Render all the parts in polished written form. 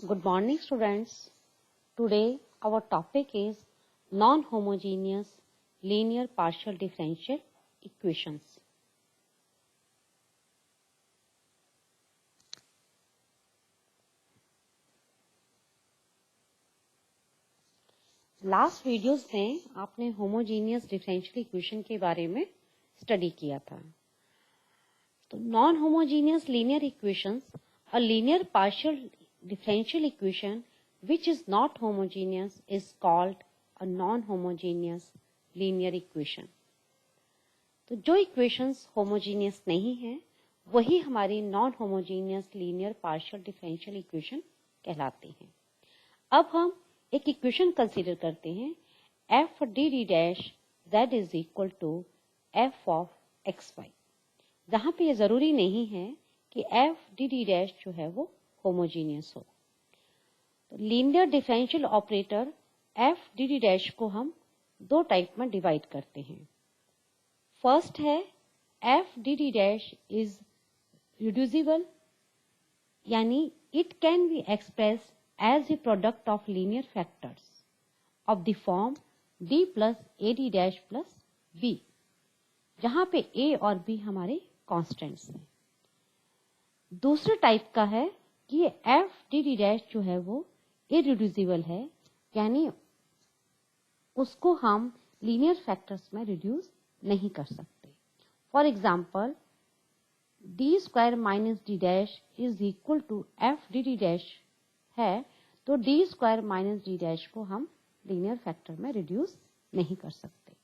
Good morning, students. Today our topic is non-homogeneous linear partial differential equations. Last videos में आपने homogeneous differential equation के बारे में study किया था. तो non homogeneous linear equations, a linear partial differential equation which is not homogeneous is called a non-homogeneous linear equation. तो जो equations homogeneous नहीं है वही हमारी non-homogeneous linear partial differential equation कहलाती हैं. अब हम एक equation consider करते हैं f dd dash z is equal to f of xy, जहां पे ये जरूरी नहीं है कि f dd dash जो है वो होमोजीनियस हो. तो linear differential operator F D D dash को हम दो टाइप में डिवाइड करते हैं. फर्स्ट है F D D dash is reducible, यानी it can be express as a product of linear factors of the form D plus A D dash plus B, जहां पे ए और बी हमारे कॉन्स्टेंट्स हैं. दूसरे टाइप का है कि ये एफ डी डी डैश जो है वो इरिड्यूसिबल है, यानी उसको हम लीनियर फैक्टर्स में रिड्यूस नहीं कर सकते. For example D square minus D dash is equal to F D D dash है, तो D square minus D dash को हम लीनियर फैक्टर में रिड्यूस नहीं कर सकते.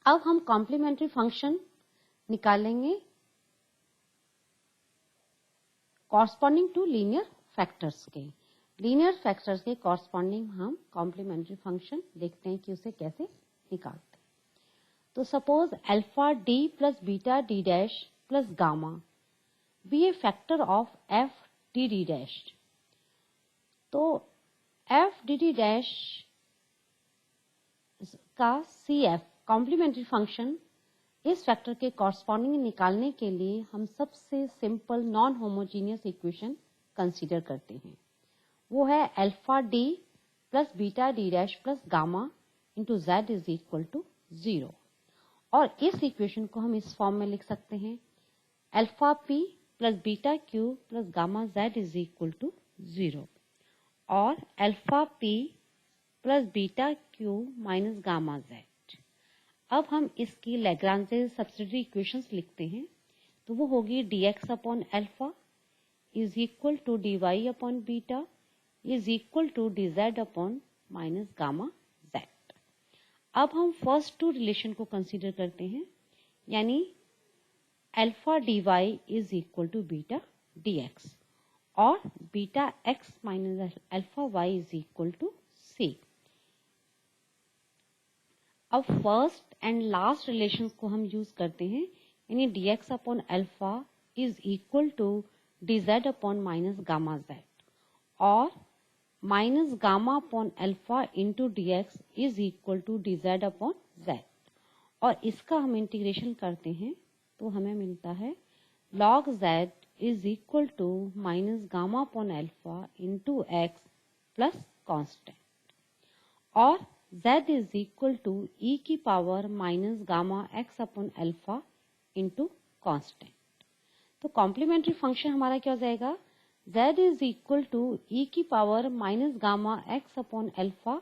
अब हम कॉम्प्लीमेंट्री फंक्शन निकालेंगे कॉरस्पॉन्डिंग टू लीनियर फैक्टर्स के. लीनियर फैक्टर्स के कॉरस्पॉन्डिंग हम कॉम्प्लीमेंट्री फंक्शन देखते हैं कि उसे कैसे निकालते हैं. तो suppose alpha D plus beta D dash plus gamma be a factor of F D D dash. तो एफ डी डी डैश का सी एफ कॉम्प्लीमेंट्री फंक्शन इस फैक्टर के कॉरस्पॉन्डिंग निकालने के लिए हम सबसे simple non homogeneous equation consider करते हैं. वो है alpha D plus beta D dash plus gamma into Z is equal to 0. और इस इक्वेशन को हम इस फॉर्म में लिख सकते हैं alpha P plus beta Q plus gamma Z is equal to 0 और alpha P plus beta Q minus gamma Z. अब हम इसकी लैग्रांजे सब्सिडियरी इक्वेशंस लिखते हैं. तो वो होगी dx upon alpha is equal to dy upon beta is equal to dz upon minus gamma Z. अब हम फर्स्ट टू रिलेशन को कंसीडर करते हैं, यानी alpha dy is equal to beta dx और beta x minus alpha y is equal to c. अब first and last relations को हम यूज करते हैं, यानी dx upon alpha is equal to dz upon minus gamma Z और minus gamma upon alpha into dx is equal to dz upon Z. और इसका हम इंटीग्रेशन करते हैं तो हमें मिलता है log z is equal to minus gamma upon alpha into x plus constant और z is equal to e की power minus gamma x upon alpha into constant. तो कॉम्प्लीमेंट्री फंक्शन हमारा क्या हो जाएगा, z is equal to e की power minus gamma x upon alpha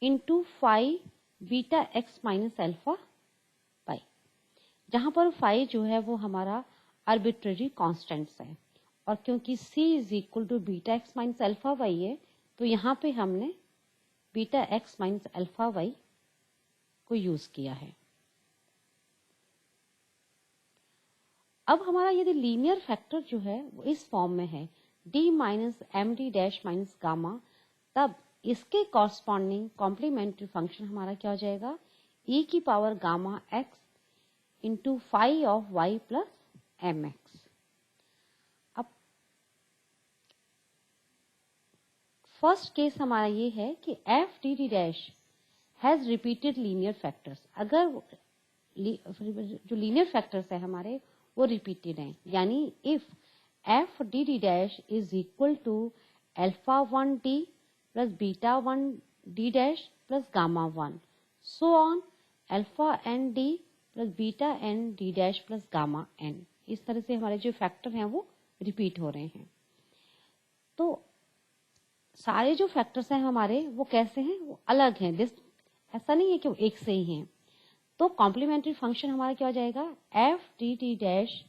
into phi beta x minus alpha pi, जहां पर phi जो है वो हमारा आर्बिट्रेरी कॉन्स्टेंट्स है. और क्योंकि c is equal to beta x minus alpha Y है, तो यहाँ पे हमने beta x minus alpha Y को यूज किया है. अब हमारा यदि लीनियर फैक्टर जो है वो इस फॉर्म में है d minus M D dash minus gamma, तब इसके कॉरस्पॉन्डिंग कॉम्प्लीमेंट्री फंक्शन हमारा क्या हो जाएगा, e की power gamma x into phi of y plus M X. अब फर्स्ट केस हमारा ये है कि F D D dash has repeated linear factors. अगर जो लीनियर फैक्टर्स है हमारे वो रिपीटेड हैं, यानी if F D D dash is equal to alpha 1 D plus beta 1 D dash plus gamma 1 so on alpha N D plus beta N D dash plus gamma N. इस तरह से हमारे जो फैक्टर हैं वो repeat हो रहे हैं। तो सारे जो फैक्टर्स हैं हमारे वो कैसे हैं, वो अलग हैं। ऐसा नहीं है कि वो एक से ही हैं। तो कॉम्प्लीमेंट्री फंक्शन हमारा क्या हो जाएगा, F D T dash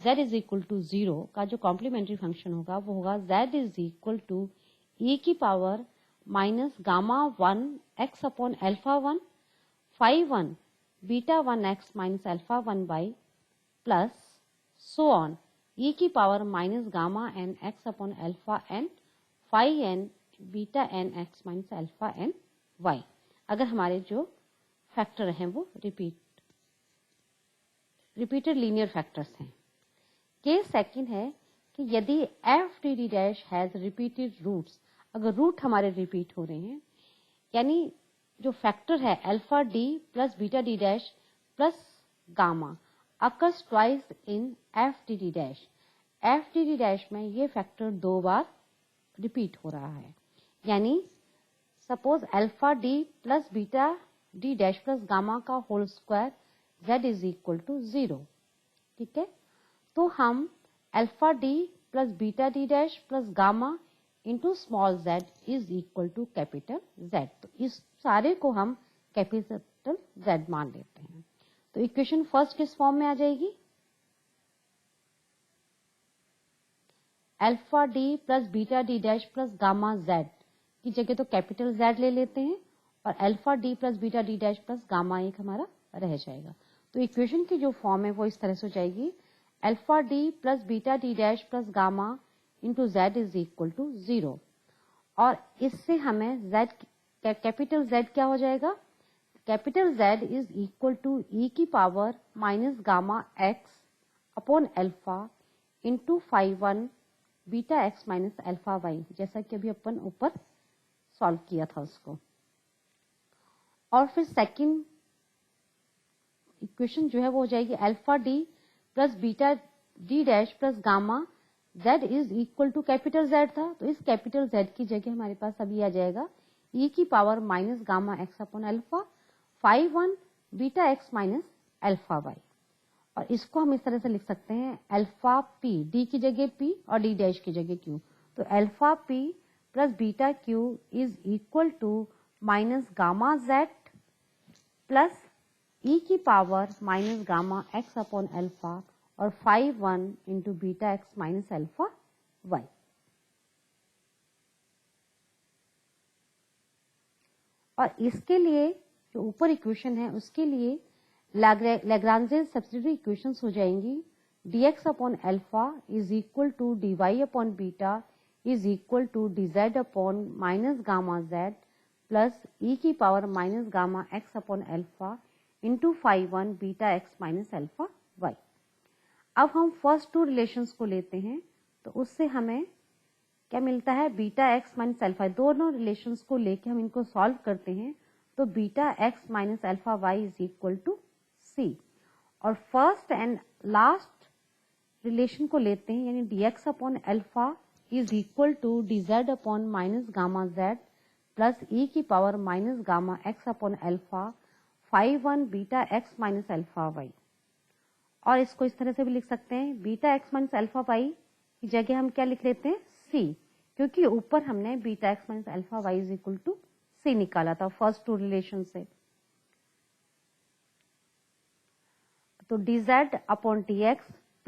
z is equal to 0 का जो कॉम्प्लीमेंट्री फंक्शन होगा वो होगा z is equal to e की power minus gamma 1 x upon alpha 1 five 1 beta 1 x minus alpha 1 by plus so on e की power minus gamma n x upon alpha n five n beta n x minus alpha n y, अगर हमारे जो factor हैं वो repeated linear factors हैं। Case second है कि यदि F D D dash has repeated roots, अगर रूट हमारे रिपीट हो रहे हैं, यानी जो फैक्टर है alpha D plus beta D dash plus gamma occurs twice in F D D dash. F D D dash में ये फैक्टर 2 बार रिपीट हो रहा है, यानी suppose alpha D plus beta D dash plus gamma का whole square z is equal to 0। ठीक है, तो हम alpha D plus beta D dash plus gamma into small z is equal to capital Z। तो इस सारे को हम कैपिटल Z मान लेते हैं। तो इक्वेशन फर्स्ट किस फॉर्म में आ जाएगी, alpha D plus beta D dash plus gamma Z की जगह तो कैपिटल Z ले लेते हैं और alpha D plus beta D dash plus gamma एक हमारा रह जाएगा। तो इक्वेशन की जो फॉर्म है वो इस तरह से हो जाएगी, alpha D plus beta D dash plus gamma into Z is equal to 0। और इससे हमें Z कैपिटल Z क्या हो जाएगा, capital Z is equal to e की power minus gamma x upon alpha into 5 beta x minus alpha y, जैसा कि अभी अपन ऊपर सॉल्व किया था उसको। और फिर सेकंड इक्वेशन जो है वो हो जाएगी alpha D plus beta D dash plus gamma Z is equal to capital Z था, तो इस कैपिटल Z की जगह हमारे पास अभी आ जाएगा e की power minus gamma x upon alpha 5 beta x minus alpha y। और इसको हम इस तरह से लिख सकते हैं अल्फा p, d की जगह p और d डैश की जगह q। तो alpha p plus beta q is equal to minus gamma Z plus e की power minus gamma x upon alpha और 5 into beta x minus alpha y। और इसके लिए जो ऊपर इक्वेशन है उसके लिए लैग्रांजे सब्स्टिट्यूटिव इक्वेशंस हो जाएंगी, dx upon alpha is equal to dy upon beta is equal to dz upon minus gamma z plus e की power minus gamma x upon alpha into 5 beta x minus alpha y। अब हम first to relations को लेते हैं, तो उससे हमें क्या मिलता है, बीटा x माइनस अल्फा। दोनों रिलेशंस को लेके हम इनको सॉल्व करते हैं, तो beta x minus alpha y is equal to c। और फर्स्ट एंड लास्ट रिलेशन को लेते हैं, यानी dx upon alpha is equal to dz upon minus gamma z plus e की power minus gamma x upon alpha 5 beta x minus alpha y। और इसको इस तरह से भी लिख सकते हैं, beta x minus alpha y की जगह हम क्या लिख लेते हैं c, क्योंकि ऊपर हमने beta x minus alpha y is equal to c निकाला था फर्स्ट टू रिलेशन से। तो dz upon dx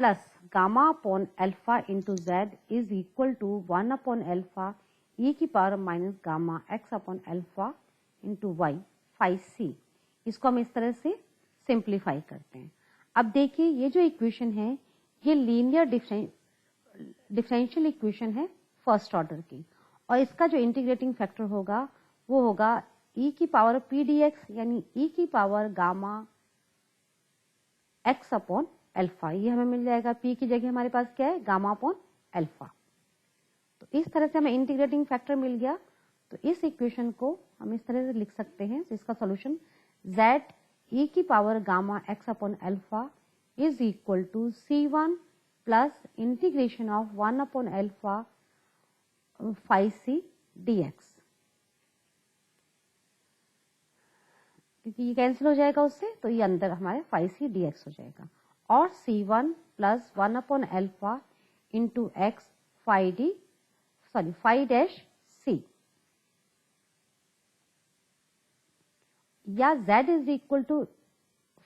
plus gamma upon alpha into z is equal to 1 upon alpha e की power minus gamma x upon alpha into y 5c। इसको हम इस तरह से सिंप्लीफाई करते हैं। अब देखिए ये जो इक्वेशन है ये लीनियर डिफरेंशियल इक्वेशन है फर्स्ट ऑर्डर की, और इसका जो इंटीग्रेटिंग फैक्टर होगा वो होगा e की पावर p dx, यानी e की power gamma x upon alpha. ये हमें मिल जाएगा, p की जगह हमारे पास क्या है, गामा अपॉन अल्फा। तो इस तरह से हमें इंटीग्रेटिंग फैक्टर मिल गया। तो इस इक्वेशन को हम इस तरह से लिख सकते हैं, तो इसका सॉल्यूशन z e की power gamma x upon alpha is equal to c1 plus integration of 1 upon alpha phi C dx, क्योंकि ये कैंसिल हो जाएगा उससे, तो ये अंदर हमारे फाई सी dx हो जाएगा। और c1 plus 1 upon alpha into X phi dash C, या z is equal to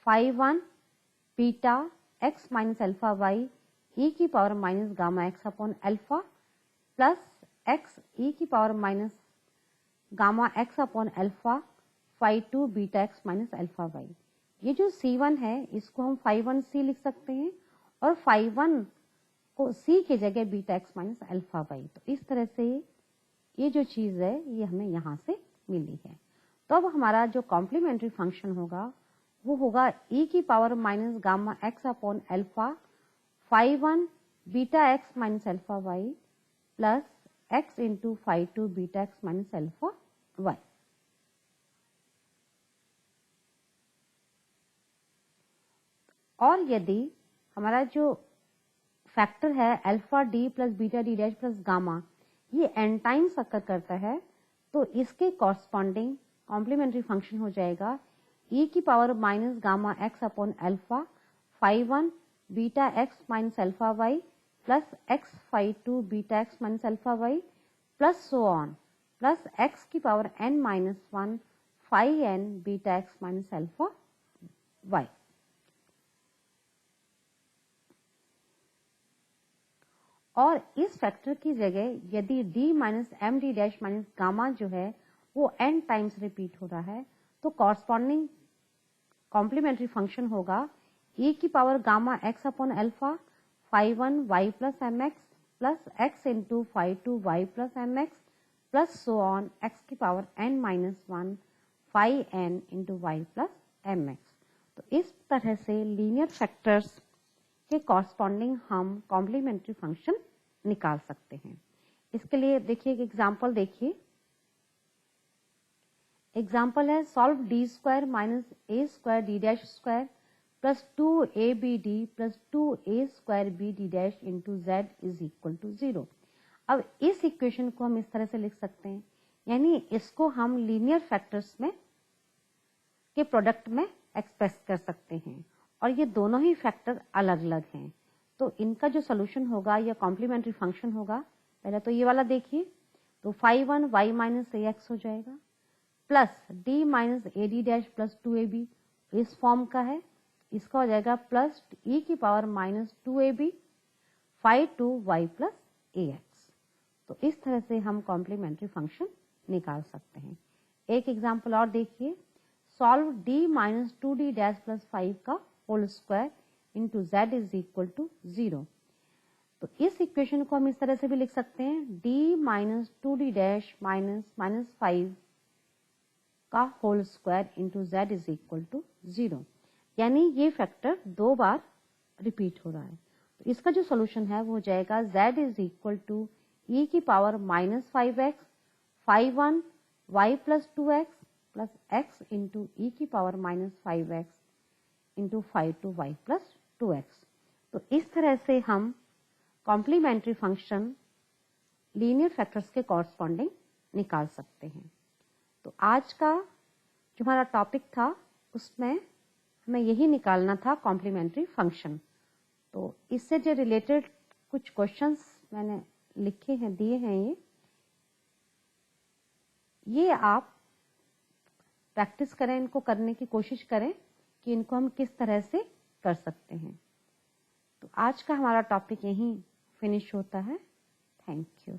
phi 1 beta x minus alpha Y E की power minus gamma x upon alpha plus x E की power minus gamma x upon alpha phi 2 beta x minus alpha Y. ये जो c1 है इसको हम phi 1 सी लिख सकते हैं और फाई 1 को c की जगह beta x minus alpha Y. तो इस तरह से ये जो चीज है ये हमें यहाँ से मिली है। तो अब हमारा जो कॉम्प्लीमेंट्री फंक्शन होगा वो होगा e की power minus gamma x upon alpha phi 1 beta x minus alpha Y plus x into phi 2 beta x minus alpha Y. और यदि हमारा जो फैक्टर है alpha D plus beta D dash plus gamma ये n times occur करता है, तो इसके कॉरस्पॉन्डिंग कॉम्प्लीमेंट्री फंक्शन हो जाएगा e की power minus gamma x upon alpha phi 1 beta x minus alpha Y plus X phi 2 beta x minus alpha Y plus so on plus X की power n minus 1 phi n beta x minus alpha Y. और इस factor की जगह यदि d minus M D dash minus gamma जो है वो n times repeat हो रहा है, तो कॉरस्पॉन्डिंग कॉम्प्लीमेंट्री फंक्शन होगा e की power gamma x upon alpha phi 1 y plus M x plus x into phi 2 y plus M x plus so on x की power n minus 1 phi n into y plus M x. तो इस तरह से linear factors के corresponding हम complementary function निकाल सकते हैं। इसके लिए देखिए एक एग्जाम्पल देखिए। एग्जाम्पल है solve D square minus a square D dash square plus 2abd plus 2a square b D dash into Z is equal to 0। अब इस इक्वेशन को हम इस तरह से लिख सकते हैं, यानी इसको हम लीनियर फैक्टर्स में के प्रोडक्ट में एक्सप्रेस कर सकते हैं और ये दोनों ही फैक्टर अलग अलग हैं। तो इनका जो सोल्यूशन होगा या कॉम्प्लीमेंट्री फंक्शन होगा, पहले तो ये वाला देखिए, तो phi 1 y minus A X हो जाएगा plus d minus A D dash plus 2ab इस फॉर्म का है, इसका हो जाएगा प्लस e की power minus 2ab phi 2 y plus A X. तो इस तरह से हम कॉम्प्लीमेंट्री फंक्शन निकाल सकते हैं। एक एग्जाम्पल और देखिए, solve d minus 2d dash plus 5 का whole square into Z is equal to 0। तो इस इक्वेशन को हम इस तरह से भी लिख सकते हैं, d minus 2d dash minus minus 5 का whole square into Z is equal to 0, यानी ये फैक्टर 2 बार रिपीट हो रहा है। तो इसका जो सोल्यूशन है वो हो जाएगा z is equal to e की power minus 5x phi 1 y plus 2x plus x into e की power minus 5x into phi 2 y plus 2x। तो इस तरह से हम कॉम्प्लीमेंट्री फंक्शन लीनियर फैक्टर्स के कॉरस्पॉन्डिंग निकाल सकते हैं। तो आज का जो हमारा टॉपिक था उसमें हमें यही निकालना था, कॉम्प्लीमेंट्री फंक्शन। तो इससे जो रिलेटेड कुछ क्वेश्चंस मैंने लिखे हैं, दिए हैं, ये आप प्रैक्टिस करें, इनको करने की कोशिश करें कि इनको हम किस तरह से कर सकते हैं। तो आज का हमारा टॉपिक यहीं फिनिश होता है। Thank you.